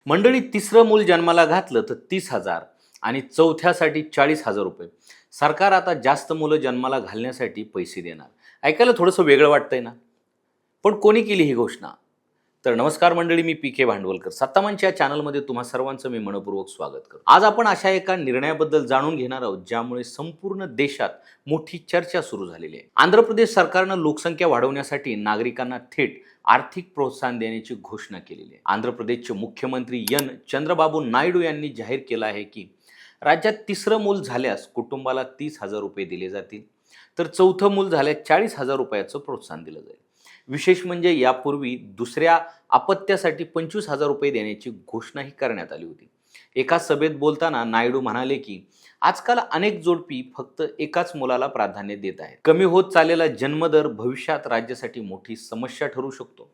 मंडळी तिसरं मूल जन्माला घातलं तर 30,000 आणि चौथ्यासाठी 40,000 रुपये. सरकार आता जास्त मुलं जन्माला घालण्यासाठी पैसे देणार. ऐकायला थोडंसं वेगळं वाटतंय ना? पण कोणी केली ही घोषणा? तर नमस्कार मंडळी, मी पी के भांडवलकर. सत्तामंच या चॅनलमध्ये तुम्हा सर्वांचं मी मनपूर्वक स्वागत करतो. आज आपण अशा एका निर्णयाबद्दल जाणून घेणार आहोत ज्यामुळे संपूर्ण देशात मोठी चर्चा सुरू झालेली आहे. आंध्र प्रदेश सरकारनं लोकसंख्या वाढवण्यासाठी नागरिकांना थेट आर्थिक प्रोत्साहन देण्याची घोषणा केलेली आहे. आंध्र प्रदेशचे मुख्यमंत्री एन चंद्रबाबू नायडू यांनी जाहीर केलं आहे की राज्यात तिसरं मूल झाल्यास कुटुंबाला 30,000 रुपये दिले जातील, तर चौथं मूल झाल्यास 40,000 रुपयाचं प्रोत्साहन दिलं जाईल. विशेष म्हणजे यापूर्वी दुसऱ्या अपत्यासाठी 25,000 रुपये देण्याची घोषणाही करण्यात आली होती. एका सभेत बोलताना नायडू म्हणाले की आजकाल अनेक जोडपी फक्त एकाच मुलाला प्राधान्य देत आहेत. कमी होत चाललेला जन्मदर भविष्यात राज्यासाठी मोठी समस्या ठरू शकतो.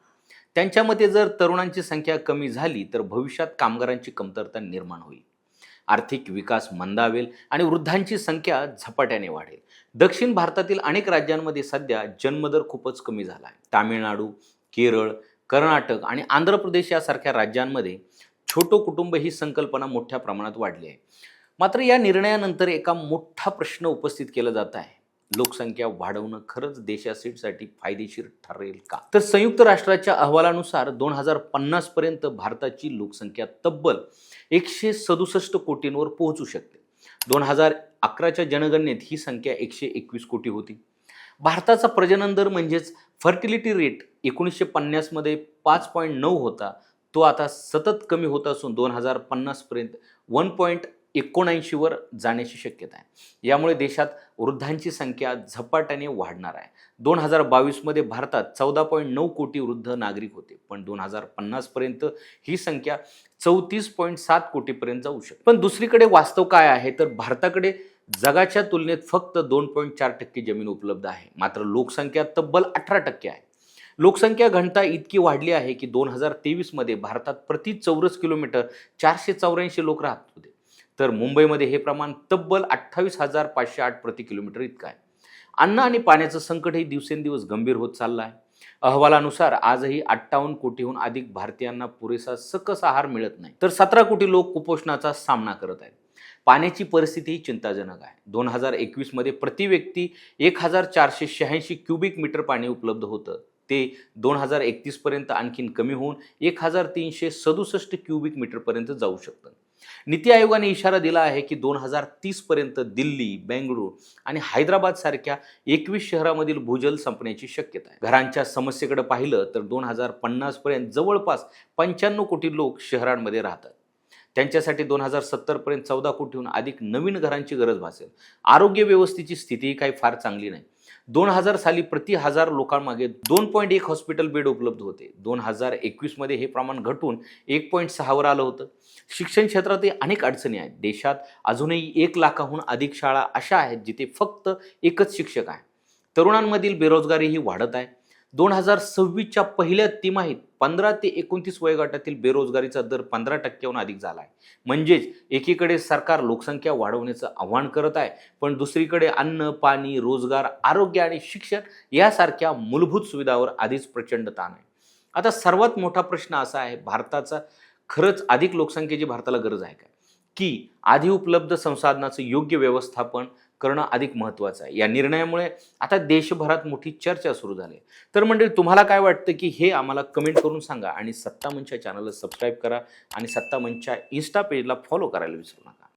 त्यांच्या मते जर तरुणांची संख्या कमी झाली तर भविष्यात कामगारांची कमतरता निर्माण होईल, आर्थिक विकास मंदावेल आणि वृद्धांची संख्या झपाट्याने वाढेल. दक्षिण भारतातील अनेक राज्यांमध्ये सध्या जन्मदर खूपच कमी झाला आहे. तामिळनाडू, केरळ, कर्नाटक आणि आंध्र प्रदेश यासारख्या राज्यांमध्ये छोटो कुटुंब ही संकल्पना मोठ्या प्रमाणात वाढली आहे. मात्र या निर्णयानंतर एका मोठा प्रश्न उपस्थित केला जात आहे. लोकसंख्या वाढवणं खरंच देशासाठी फायदेशीर ठरेल का? तर संयुक्त राष्ट्राच्या अहवालानुसार 2050 पर्यंत भारताची लोकसंख्या तब्बल 167 कोटींवर पोहोचू शकते. 2011च्या जनगणनेत ही संख्या 121 कोटी होती. भारताचा प्रजनन दर म्हणजेच फर्टिलिटी रेट 1950 मध्ये 5.9 होता. तो आता सतत कमी होत असून 2050 पर्यंत 1.79 वर जाण्याची शक्यता आहे. यामुळे देशात वृद्धांची संख्या झपाट्याने वाढणार आहे. 2022 मध्ये भारतात 14.9 कोटी वृद्ध नागरिक होते, पण 2050 पर्यंत ही संख्या 34.7 कोटीपर्यंत जाऊ शकते. पण दुसरीकडे वास्तव काय आहे, तर भारताकडे जगाच्या तुलनेत फक्त 2.4% जमीन उपलब्ध आहे, मात्र लोकसंख्या तब्बल 18% आहे. लोकसंख्या घनता इतकी वाढली आहे की 2023 मध्ये भारतात प्रति चौरस किलोमीटर 484 लोक राहत होते, तर मुंबईमध्ये हे प्रमाण तब्बल 28,508 प्रति किलोमीटर इतकं आहे. अन्न आणि पाण्याचं संकटही दिवसेंदिवस गंभीर होत चाललं आहे. अहवालानुसार आजही 58 कोटीहून अधिक भारतीयांना पुरेसा सकस आहार मिळत नाही, तर 17 कोटी लोक कुपोषणाचा सामना करत आहेत. पाण्याची परिस्थितीही चिंताजनक आहे. 2021 मध्ये प्रति व्यक्ती 1,486 क्युबिक मीटर पाणी उपलब्ध होतं. ते 2031 पर्यंत आणखीन कमी होऊन 1,367 क्युबिक मीटर पर्यंत जाऊ शकतं. नीती आयोगाने इशारा दिला आहे की 2030 पर्यंत दिल्ली, बेंगळुरू आणि हैदराबाद सारख्या 21 शहरामधील भूजल संपण्याची शक्यता आहे. घरांच्या समस्येकडे पाहिलं तर 2050 पर्यंत जवळपास 95 कोटी लोक शहरांमध्ये राहतात. त्यांच्यासाठी 2070 पर्यंत 14 कोटीहून अधिक नवीन घरांची गरज भासेल. आरोग्य व्यवस्थेची स्थितीही काही फार चांगली नाही. 2000 साली प्रति 1000 लोकांमागे 2.1 हॉस्पिटल बेड उपलब्ध होते. 2021 मध्ये हे प्रमाण घटून 1.6 वर आलं होतं. शिक्षण क्षेत्रातही अनेक अडचणी आहेत. देशात अजूनही 1 लाखाहून अधिक शाळा अशा आहेत जिथे फक्त एकच शिक्षक आहे. तरुणांमधील बेरोजगारीही वाढत आहे. 2026च्या पहिल्या तिमाहीत 15 ते 29 वयोगटातील बेरोजगारीचा दर 15%हून अधिक झाला आहे. म्हणजेच एकीकडे सरकार लोकसंख्या वाढवण्याचं आव्हान करत आहे, पण दुसरीकडे अन्न, पाणी, रोजगार, आरोग्य आणि शिक्षण यासारख्या मूलभूत सुविधांवर आधीच प्रचंड ताण आहे. आता सर्वात मोठा प्रश्न असा आहे, भारताचा खरंच अधिक लोकसंख्येची भारताला गरज आहे का? की आधी उपलब्ध संसाधनाचं योग्य व्यवस्थापन करणं अधिक महत्त्वाचं आहे? या निर्णयामुळे आता देशभरात मोठी चर्चा सुरू झाली. तर मंडळी, तुम्हाला काय वाटतं की हे आम्हाला कमेंट करून सांगा आणि सत्ता मंचच्या चॅनलला सबस्क्राईब करा आणि सत्ता मंचच्या इन्स्टा पेजला फॉलो करायला विसरू नका.